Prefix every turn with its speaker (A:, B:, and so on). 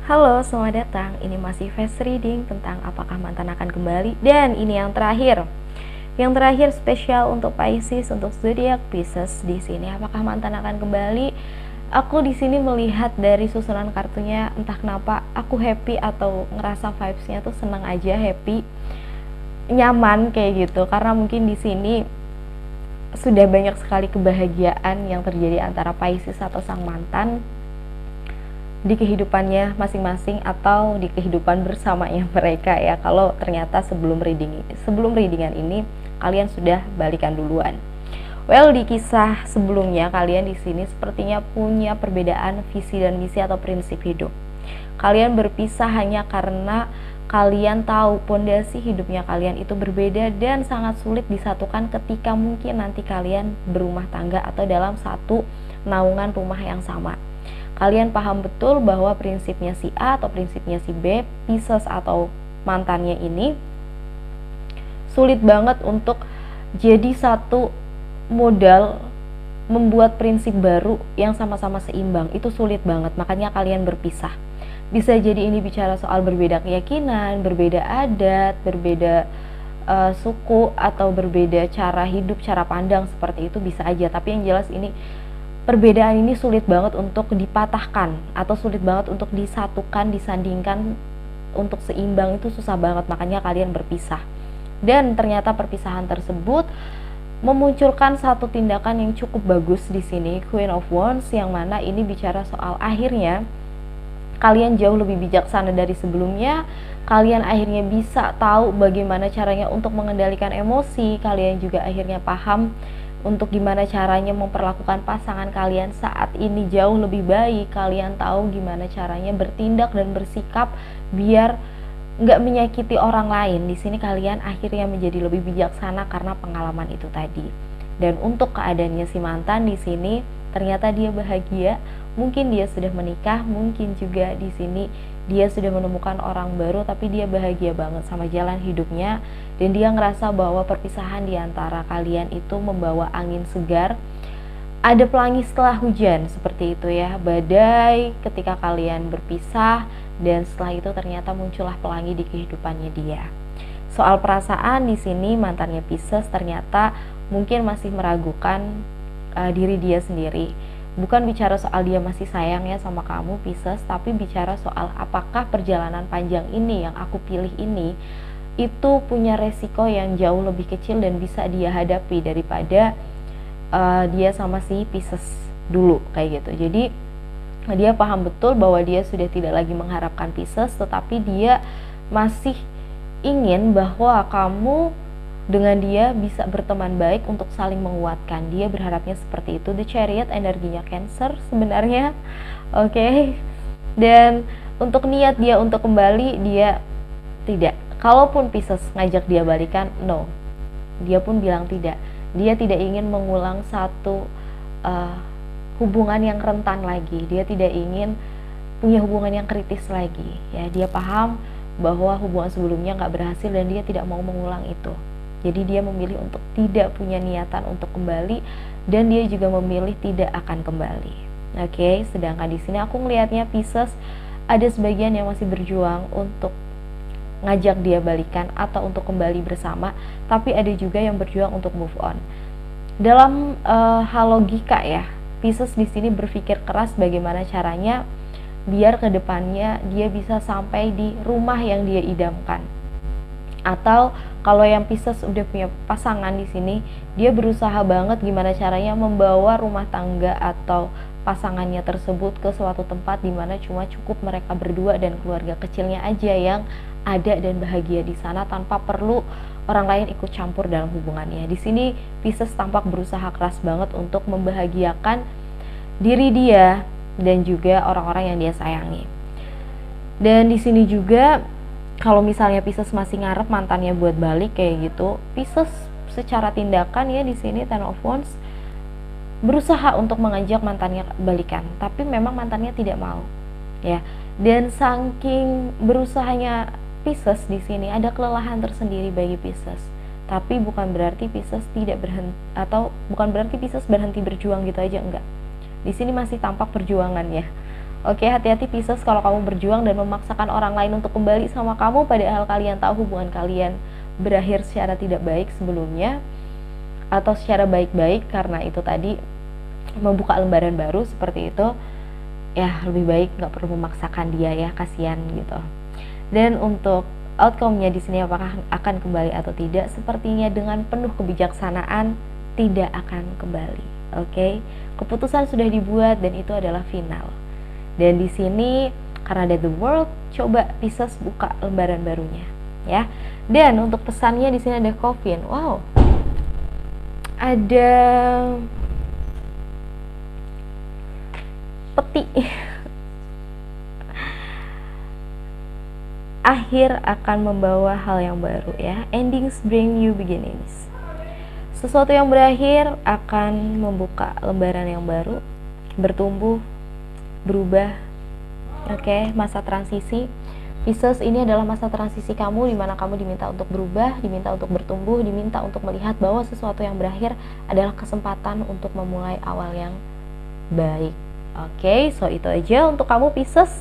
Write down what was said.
A: Halo, selamat datang. Ini masih fast reading tentang apakah mantan akan kembali, dan ini yang terakhir. Yang terakhir spesial untuk Pisces, untuk zodiak Pisces di sini. Apakah mantan akan kembali? Aku di sini melihat dari susunan kartunya, entah kenapa aku happy atau ngerasa vibes-nya tuh senang aja, happy, nyaman kayak gitu. Karena mungkin di sini sudah banyak sekali kebahagiaan yang terjadi antara Pisces atau sang mantan di kehidupannya masing-masing atau di kehidupan bersamanya mereka ya. Kalau ternyata sebelum readingan ini kalian sudah balikan duluan. Well, di kisah sebelumnya kalian di sini sepertinya punya perbedaan visi dan misi atau prinsip hidup. Kalian berpisah hanya karena kalian tahu pondasi hidupnya kalian itu berbeda dan sangat sulit disatukan ketika mungkin nanti kalian berumah tangga atau dalam satu naungan rumah yang sama. Kalian paham betul bahwa prinsipnya si A atau prinsipnya si B, Pisces atau mantannya ini sulit banget untuk jadi satu modal membuat prinsip baru yang sama-sama seimbang. Itu sulit banget, makanya kalian berpisah. Bisa jadi ini bicara soal berbeda keyakinan, berbeda adat, berbeda suku, atau berbeda cara hidup, cara pandang, seperti itu bisa aja. Tapi yang jelas ini perbedaan ini sulit banget untuk dipatahkan atau sulit banget untuk disatukan, disandingkan untuk seimbang, itu susah banget, makanya kalian berpisah. Dan ternyata perpisahan tersebut memunculkan satu tindakan yang cukup bagus di sini, Queen of Wands, yang mana ini bicara soal akhirnya kalian jauh lebih bijaksana dari sebelumnya. Kalian akhirnya bisa tahu bagaimana caranya untuk mengendalikan emosi. Kalian juga akhirnya paham untuk gimana caranya memperlakukan pasangan kalian saat ini jauh lebih baik. Kalian tahu gimana caranya bertindak dan bersikap biar nggak menyakiti orang lain. Di sini kalian akhirnya menjadi lebih bijaksana karena pengalaman itu tadi. Dan untuk keadaannya si mantan di sini, ternyata dia bahagia. Mungkin dia sudah menikah, mungkin juga di sini dia sudah menemukan orang baru, tapi dia bahagia banget sama jalan hidupnya. Dan dia ngerasa bahwa perpisahan di antara kalian itu membawa angin segar. Ada pelangi setelah hujan, seperti itu ya, badai ketika kalian berpisah, dan setelah itu ternyata muncullah pelangi di kehidupannya dia. Soal perasaan di sini mantannya Pisces ternyata mungkin masih meragukan diri dia sendiri. Bukan bicara soal dia masih sayang ya sama kamu Pisces, tapi bicara soal apakah perjalanan panjang ini yang aku pilih ini itu punya resiko yang jauh lebih kecil dan bisa dia hadapi daripada dia sama si Pisces dulu kayak gitu. Jadi dia paham betul bahwa dia sudah tidak lagi mengharapkan Pisces, tetapi dia masih ingin bahwa kamu dengan dia bisa berteman baik untuk saling menguatkan. Dia berharapnya seperti itu. The Chariot energinya Cancer sebenarnya. Oke. Dan untuk niat dia untuk kembali, dia tidak. Kalaupun Pisces ngajak dia balikan, no. Dia pun bilang tidak. Dia tidak ingin mengulang satu hubungan yang rentan lagi. Dia tidak ingin punya hubungan yang kritis lagi. Ya, dia paham bahwa hubungan sebelumnya nggak berhasil dan dia tidak mau mengulang itu. Jadi dia memilih untuk tidak punya niatan untuk kembali, dan dia juga memilih tidak akan kembali. Oke, sedangkan di sini aku ngelihatnya Pisces ada sebagian yang masih berjuang untuk ngajak dia balikan atau untuk kembali bersama, tapi ada juga yang berjuang untuk move on. Dalam hal logika ya, Pisces di sini berpikir keras bagaimana caranya biar kedepannya dia bisa sampai di rumah yang dia idamkan. Atau kalau yang Pisces udah punya pasangan di sini, dia berusaha banget gimana caranya membawa rumah tangga atau pasangannya tersebut ke suatu tempat di mana cuma cukup mereka berdua dan keluarga kecilnya aja yang ada dan bahagia di sana tanpa perlu orang lain ikut campur dalam hubungannya. Di sini Pisces tampak berusaha keras banget untuk membahagiakan diri dia dan juga orang-orang yang dia sayangi. Dan di sini juga kalau misalnya Pisces masih ngarep mantannya buat balik kayak gitu, Pisces secara tindakan ya di sini Ten of Wands berusaha untuk mengajak mantannya balikan, tapi memang mantannya tidak mau, ya. Dan saking berusahanya Pisces di sini ada kelelahan tersendiri bagi Pisces. Tapi bukan berarti Pisces tidak berhenti, atau bukan berarti Pisces berhenti berjuang gitu aja, enggak. Di sini masih tampak perjuangan ya. Oke, hati-hati Pisces kalau kamu berjuang dan memaksakan orang lain untuk kembali sama kamu padahal kalian tahu hubungan kalian berakhir secara tidak baik sebelumnya atau secara baik-baik, karena itu tadi membuka lembaran baru seperti itu. Ya, lebih baik nggak perlu memaksakan dia ya, kasihan gitu. Dan untuk outcome-nya di sini apakah akan kembali atau tidak, sepertinya dengan penuh kebijaksanaan tidak akan kembali. Oke, keputusan sudah dibuat dan itu adalah final. Dan di sini karena ada the world, coba Pisces buka lembaran barunya ya. Dan untuk pesannya di sini ada coffin. Wow. Ada peti. Akhir akan membawa hal yang baru ya. Endings bring new beginnings. Sesuatu yang berakhir akan membuka lembaran yang baru, bertumbuh, berubah. Oke, masa transisi. Pisces, ini adalah masa transisi kamu di mana kamu diminta untuk berubah, diminta untuk bertumbuh, diminta untuk melihat bahwa sesuatu yang berakhir adalah kesempatan untuk memulai awal yang baik. Oke, so itu aja untuk kamu Pisces.